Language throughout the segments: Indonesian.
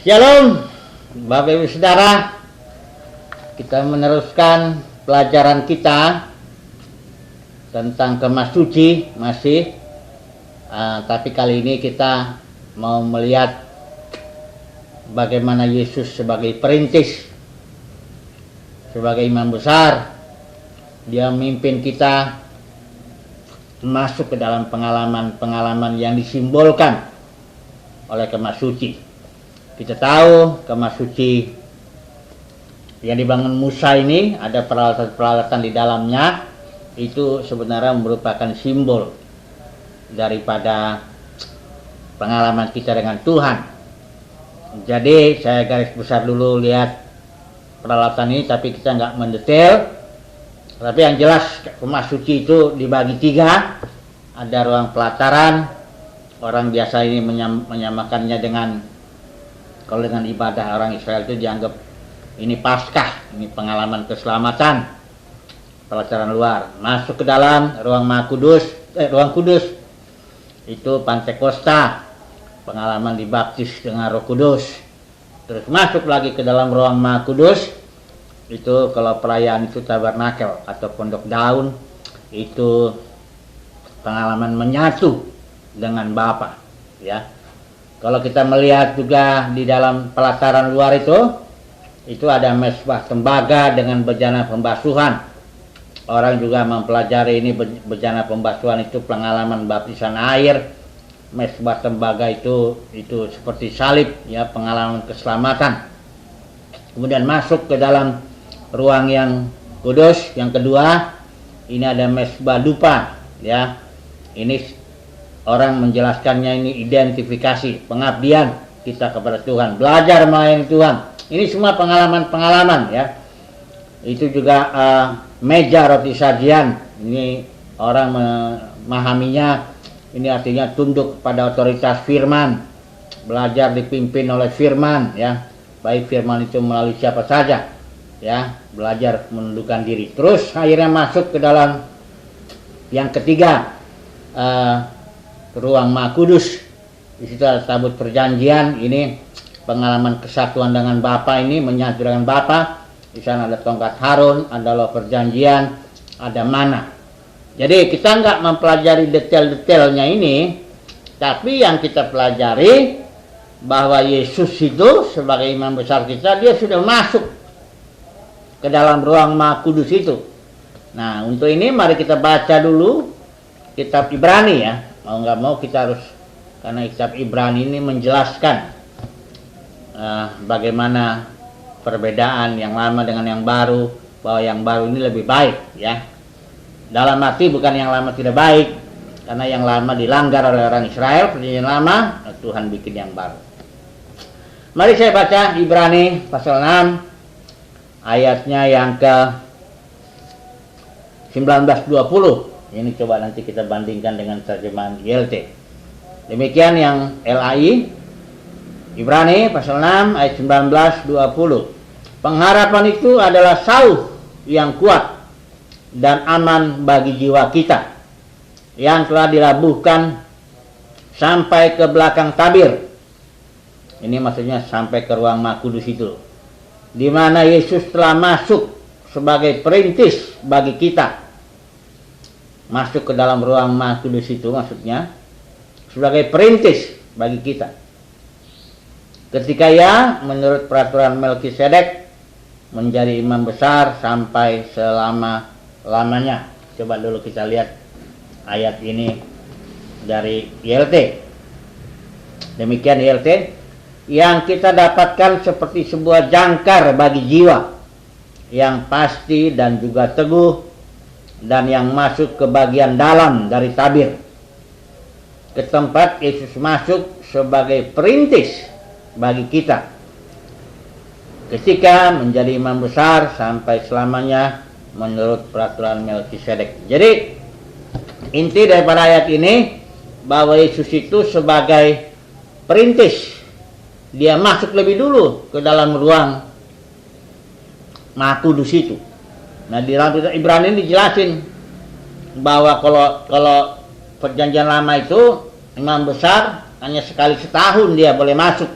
Shalom, Bapak Ibu Saudara. Kita meneruskan pelajaran kita tentang Kemah Suci masih. Tapi kali ini kita mau melihat bagaimana Yesus sebagai perintis, sebagai imam besar. Dia memimpin kita masuk ke dalam pengalaman-pengalaman yang disimbolkan oleh Kemah Suci. Kita tahu Kemah Suci yang dibangun Musa ini ada peralatan-peralatan di dalamnya. Itu sebenarnya merupakan simbol daripada pengalaman kita dengan Tuhan. Jadi saya garis besar dulu lihat peralatan ini, tapi kita nggak mendetail. Tapi yang jelas Kemah Suci itu dibagi tiga. Ada ruang pelataran. Orang biasa ini menyamakannya dengan, kalau dengan ibadah orang Israel itu dianggap ini Paskah, ini pengalaman keselamatan, pelataran luar. Masuk ke dalam ruang Maha Kudus, ruang kudus, itu Pantekosta, pengalaman dibaptis dengan Roh Kudus. Terus masuk lagi ke dalam ruang Maha Kudus, itu kalau perayaan itu Tabernakel atau Pondok Daun, itu pengalaman menyatu dengan Bapa, ya. Kalau kita melihat juga di dalam pelataran luar itu ada mesbah tembaga dengan bejana pembasuhan. Orang juga mempelajari ini bejana pembasuhan itu pengalaman baptisan air. Mesbah tembaga itu seperti salib, ya, pengalaman keselamatan. Kemudian masuk ke dalam ruang yang kudus, yang kedua, ini ada mesbah dupa, ya. Ini orang menjelaskannya, ini identifikasi pengabdian kita kepada Tuhan, belajar melayani Tuhan. Ini semua pengalaman-pengalaman, ya. Itu juga meja roti sajian. Ini orang memahaminya, ini artinya tunduk pada otoritas firman, belajar dipimpin oleh firman, ya. Baik firman itu melalui siapa saja, ya, belajar menundukkan diri. Terus akhirnya masuk ke dalam yang ketiga, ruang Maha Kudus. Di situ ada tabut perjanjian. Ini pengalaman kesatuan dengan Bapa, ini menyatu dengan Bapa. Di sana ada tongkat Harun, ada loh perjanjian, ada mana. Jadi kita nggak mempelajari detail-detailnya ini, tapi yang kita pelajari bahwa Yesus itu sebagai imam besar kita, dia sudah masuk ke dalam ruang Maha Kudus itu. Nah, untuk ini mari kita baca dulu kitab Ibrani, ya. Mau nggak mau kita harus, karena kitab Ibrani ini menjelaskan bagaimana perbedaan yang lama dengan yang baru, bahwa yang baru ini lebih baik, ya. Dalam arti bukan yang lama tidak baik, karena yang lama dilanggar oleh orang Israel, perjanjian lama, Tuhan bikin yang baru. Mari saya baca Ibrani pasal 6 ayatnya yang ke 19-20. Ini coba nanti kita bandingkan dengan terjemahan YLT. Demikian yang LAI, Ibrani pasal 6 ayat 19-20. Pengharapan itu adalah sauh yang kuat dan aman bagi jiwa kita, yang telah dilabuhkan sampai ke belakang tabir. Ini maksudnya sampai ke ruang Maha Kudus itu, di mana Yesus telah masuk sebagai perintis bagi kita. Masuk ke dalam ruang Maha Kudus itu maksudnya sebagai perintis bagi kita. Ketika ia menurut peraturan Melkisedek menjadi imam besar sampai selama-lamanya. Coba dulu kita lihat ayat ini dari YLT. Demikian YLT, yang kita dapatkan seperti sebuah jangkar bagi jiwa yang pasti dan juga teguh, dan yang masuk ke bagian dalam dari tabir, ke tempat Yesus masuk sebagai perintis bagi kita ketika menjadi imam besar sampai selamanya menurut peraturan Melkisedek. Jadi inti daripada ayat ini bahwa Yesus itu sebagai perintis, dia masuk lebih dulu ke dalam ruang Maha Kudus itu. Nah, di dalam Ibrani ini dijelasin bahwa kalau perjanjian lama itu imam besar hanya sekali setahun dia boleh masuk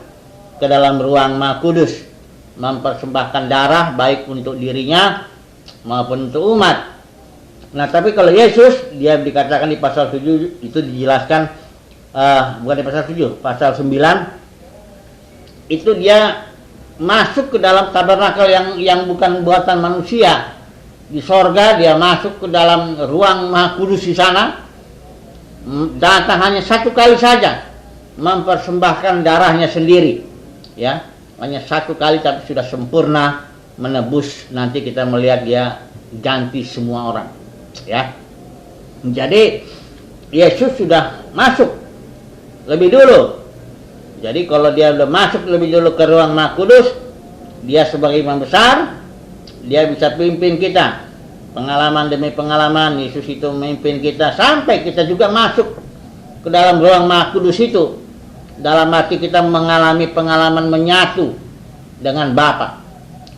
ke dalam ruang Maha Kudus, mempersembahkan darah baik untuk dirinya maupun untuk umat. Nah, tapi kalau Yesus, dia dikatakan di pasal 7 itu dijelaskan, bukan di pasal 7, pasal 9 itu dia masuk ke dalam tabernakel yang bukan buatan manusia. Di sorga dia masuk ke dalam ruang Maha Kudus di sana, datang hanya satu kali saja, mempersembahkan darahnya sendiri, ya, hanya satu kali, tapi sudah sempurna menebus. Nanti kita melihat dia ganti semua orang, ya. Jadi Yesus sudah masuk lebih dulu. Jadi kalau dia sudah masuk lebih dulu ke ruang Maha Kudus, dia sebagai imam besar, dia bisa pimpin kita. Pengalaman demi pengalaman, Yesus itu memimpin kita sampai kita juga masuk ke dalam ruang Maha Kudus itu. Dalam arti kita mengalami pengalaman menyatu dengan Bapa.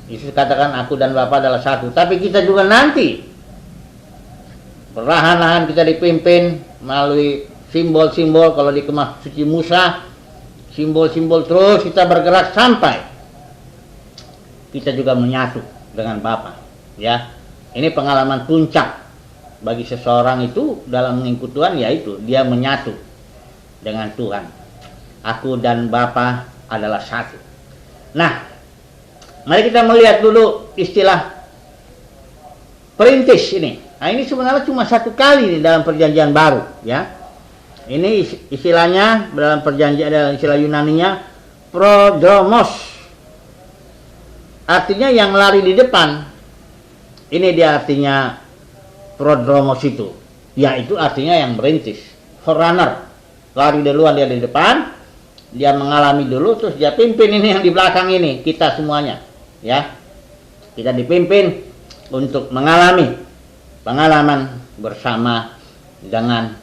Yesus katakan, aku dan Bapa adalah satu. Tapi kita juga nanti perlahan-lahan kita dipimpin melalui simbol-simbol. Kalau di Kemah Suci Musa, simbol-simbol terus kita bergerak sampai kita juga menyatu dengan Bapa, ya. Ini pengalaman puncak bagi seseorang itu dalam mengikuti Tuhan, yaitu dia menyatu dengan Tuhan. Aku dan Bapa adalah satu. Nah, mari kita melihat dulu istilah perintis ini. Nah, ini sebenarnya cuma satu kali nih dalam perjanjian baru, ya. Ini istilahnya dalam perjanjian, dalam istilah Yunaninya prodromos. Artinya yang lari di depan. Ini dia artinya prodromos itu. Yaitu artinya yang merintis. Forerunner. Lari duluan, dia di depan. Dia mengalami dulu, terus dia pimpin ini yang di belakang ini. Kita semuanya, ya. Kita dipimpin untuk mengalami pengalaman bersama dengan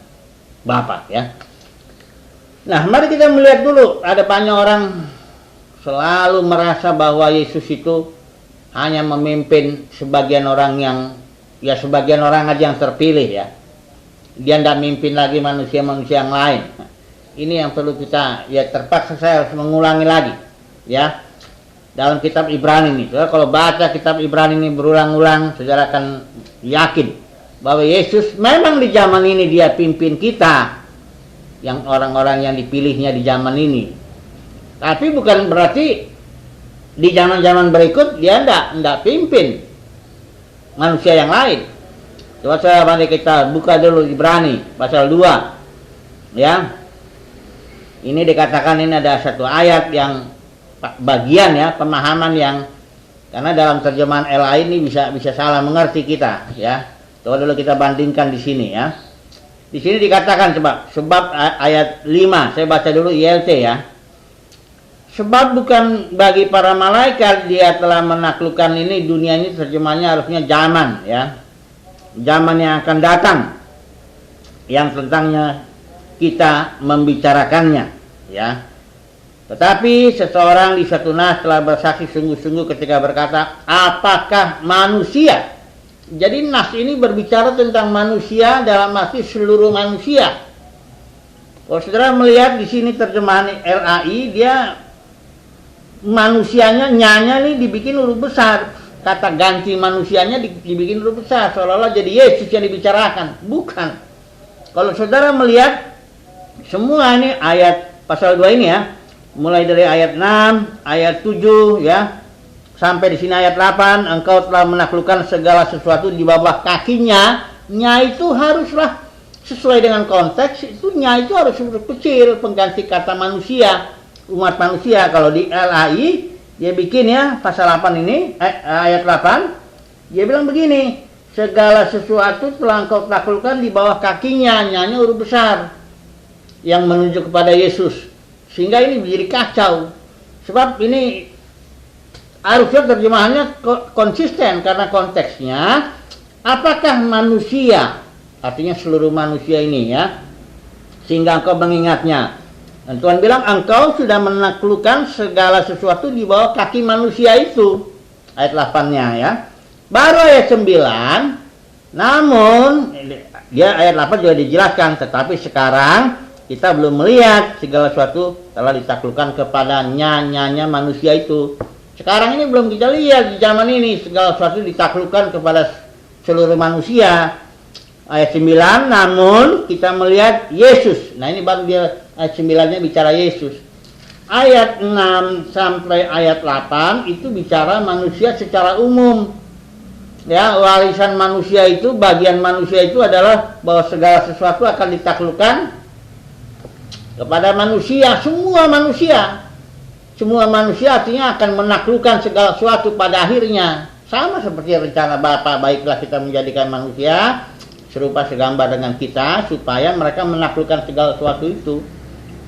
Bapa, ya. Nah, mari kita melihat dulu. Ada banyak orang selalu merasa bahwa Yesus itu hanya memimpin sebagian orang yang, ya sebagian orang aja yang terpilih, ya. Dia tidak memimpin lagi manusia-manusia yang lain. Nah, ini yang perlu kita, ya terpaksa saya harus mengulangi lagi, ya. Dalam kitab Ibrani ini, saudara, kalau baca kitab Ibrani ini berulang-ulang, saudara akan yakin bahwa Yesus memang di zaman ini dia pimpin kita, yang orang-orang yang dipilihnya di zaman ini. Tapi bukan berarti di zaman-zaman berikut dia tidak pimpin manusia yang lain. Coba mari kita buka dulu Ibrani pasal 2, ya. Ini dikatakan, ini ada satu ayat yang bagian, ya, pemahaman yang, karena dalam terjemahan LA ini bisa salah mengerti kita, ya. Coba dulu kita bandingkan di sini, ya. Di sini dikatakan, sebab ayat 5, saya baca dulu ILT, ya. Sebab bukan bagi para malaikat dia telah menaklukkan ini, dunia ini terjemahnya harusnya zaman, ya. Zaman yang akan datang, yang tentangnya kita membicarakannya, ya. Tetapi seseorang di satu nas telah bersaksi sungguh-sungguh ketika berkata, apakah manusia? Jadi nas ini berbicara tentang manusia dalam arti seluruh manusia. Kalau saudara melihat di sini terjemahan LAI, dia manusianya, nyanya nih dibikin huruf besar. Kata ganti manusianya dibikin huruf besar, seolah-olah jadi Yesus yang dibicarakan. Bukan. Kalau saudara melihat semua ini ayat pasal 2 ini, ya, mulai dari ayat 6, ayat 7, ya, sampai di sini ayat 8, engkau telah menaklukkan segala sesuatu di bawah kakinya. Nya itu haruslah sesuai dengan konteks, itu nya itu harus huruf kecil, pengganti kata manusia, umat manusia. Kalau di LAI dia bikin, ya, pasal 8 ini, ayat 8, dia bilang begini, segala sesuatu telah engkau taklukkan di bawah kakinya. Nyanya huruf besar yang menunjuk kepada Yesus. Sehingga ini menjadi kacau. Sebab ini harusnya terjemahannya konsisten, karena konteksnya apakah manusia, artinya seluruh manusia ini, ya, sehingga engkau mengingatnya. Dan Tuhan bilang engkau sudah menaklukkan segala sesuatu di bawah kaki manusia itu. Ayat 8-nya, ya. Baru ayat 9, namun dia ayat 8 juga dijelaskan, tetapi sekarang kita belum melihat segala sesuatu telah ditaklukkan kepada nyanya manusia itu. Sekarang ini belum kita lihat di zaman ini segala sesuatu ditaklukkan kepada seluruh manusia. Ayat 9, namun kita melihat Yesus. Nah ini baru dia ayat 9-nya bicara Yesus. Ayat 6 sampai ayat 8 itu bicara manusia secara umum. Ya, warisan manusia itu, bagian manusia itu adalah bahwa segala sesuatu akan ditaklukkan kepada manusia, semua manusia. Semua manusia artinya akan menaklukkan segala sesuatu pada akhirnya. Sama seperti rencana Bapa, baiklah kita menjadikan manusia serupa segambar dengan kita supaya mereka menaklukkan segala sesuatu itu.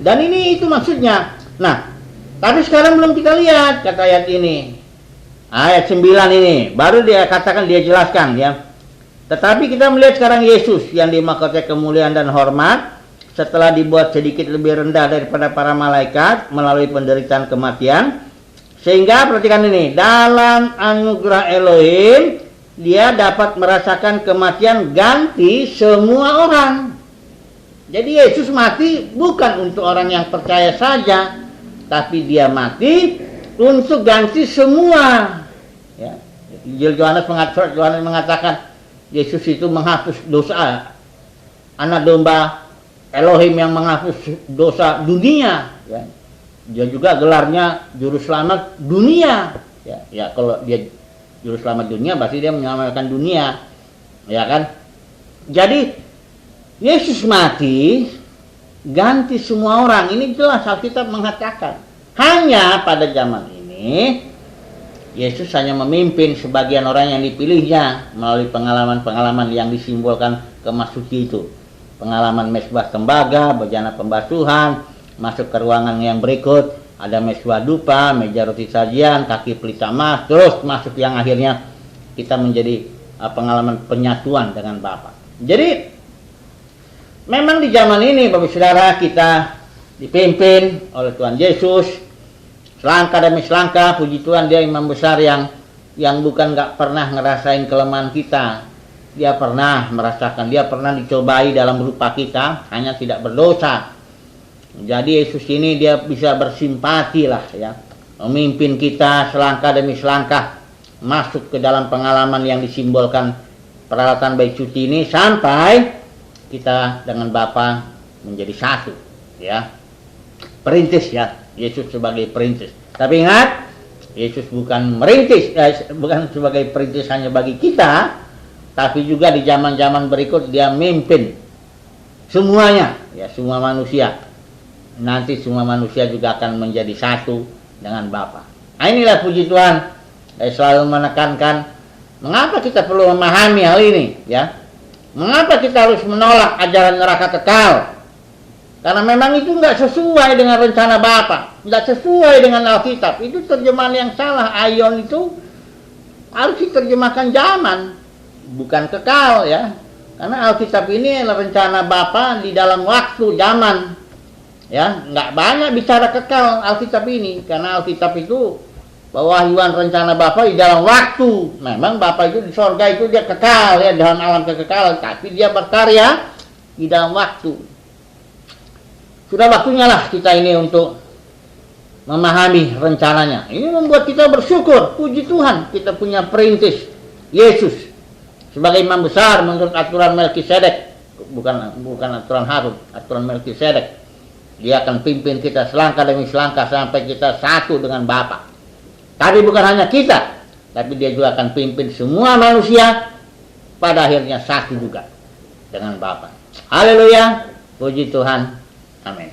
Dan ini itu maksudnya. Nah, tapi sekarang belum kita lihat kata ayat ini. Ayat 9 ini baru dia katakan, dia jelaskan ya. Tetapi kita melihat sekarang Yesus yang dimahkota kemuliaan dan hormat setelah dibuat sedikit lebih rendah daripada para malaikat melalui penderitaan kematian, sehingga perhatikan ini, dalam anugerah Elohim dia dapat merasakan kematian ganti semua orang. Jadi Yesus mati bukan untuk orang yang percaya saja, tapi dia mati untuk ganti semua. Ya. Yohanes mengatakan Yesus itu menghapus dosa, anak domba Elohim yang menghapus dosa dunia. Ya. Dia juga gelarnya juru selamat dunia. Ya, kalau dia juru selamat dunia berarti dia menyelamatkan dunia, ya kan? Jadi Yesus mati ganti semua orang. Ini jelas Alkitab mengatakan. Hanya pada zaman ini Yesus hanya memimpin sebagian orang yang dipilihnya melalui pengalaman-pengalaman yang disimbolkan kemas suci itu. Pengalaman mesbah tembaga, bejana pembasuhan, masuk ke ruangan yang berikut, ada mesbah dupa, meja roti sajian, kaki pelita emas, terus masuk yang akhirnya kita menjadi pengalaman penyatuan dengan Bapa. Jadi memang di zaman ini Bapak Saudara kita dipimpin oleh Tuhan Yesus, selangkah demi selangkah. Puji Tuhan, dia imam besar yang bukan gak pernah ngerasain kelemahan kita. Dia pernah merasakan, dia pernah dicobai dalam rupa kita, hanya tidak berdosa. Jadi Yesus ini dia bisa bersimpati lah ya, memimpin kita selangkah demi selangkah masuk ke dalam pengalaman yang disimbolkan peralatan bayi suci ini sampai kita dengan Bapa menjadi satu ya. Perintis ya, Yesus sebagai perintis. Tapi ingat, Yesus bukan merintis, bukan sebagai perintis hanya bagi kita, tapi juga di zaman-zaman berikut dia memimpin semuanya ya, semua manusia. Nanti semua manusia juga akan menjadi satu dengan Bapa. Nah, inilah puji Tuhan. Saya selalu menekankan mengapa kita perlu memahami hal ini ya. Mengapa kita harus menolak ajaran neraka kekal? Karena memang itu nggak sesuai dengan rencana Bapa, nggak sesuai dengan Alkitab. Itu terjemahan yang salah. Aion itu harus diterjemahkan zaman, bukan kekal ya. Karena Alkitab ini adalah rencana Bapa di dalam waktu, zaman. Ya, nggak banyak bicara kekal Alkitab ini, karena Alkitab itu pewahyuan rencana Bapa di dalam waktu. Memang Bapa itu di sorga itu dia kekal ya, dalam alam kekekalan, tapi dia berkarya di dalam waktu. Sudah waktunya lah kita ini untuk memahami rencananya. Ini membuat kita bersyukur. Puji Tuhan, kita punya perintis Yesus sebagai imam besar menurut aturan Melkisedek, bukan aturan Harun, aturan Melkisedek. Dia akan pimpin kita selangkah demi selangkah sampai kita satu dengan Bapa. Tapi bukan hanya kita, tapi dia juga akan pimpin semua manusia pada akhirnya satu juga dengan Bapa. Haleluya, puji Tuhan, amin.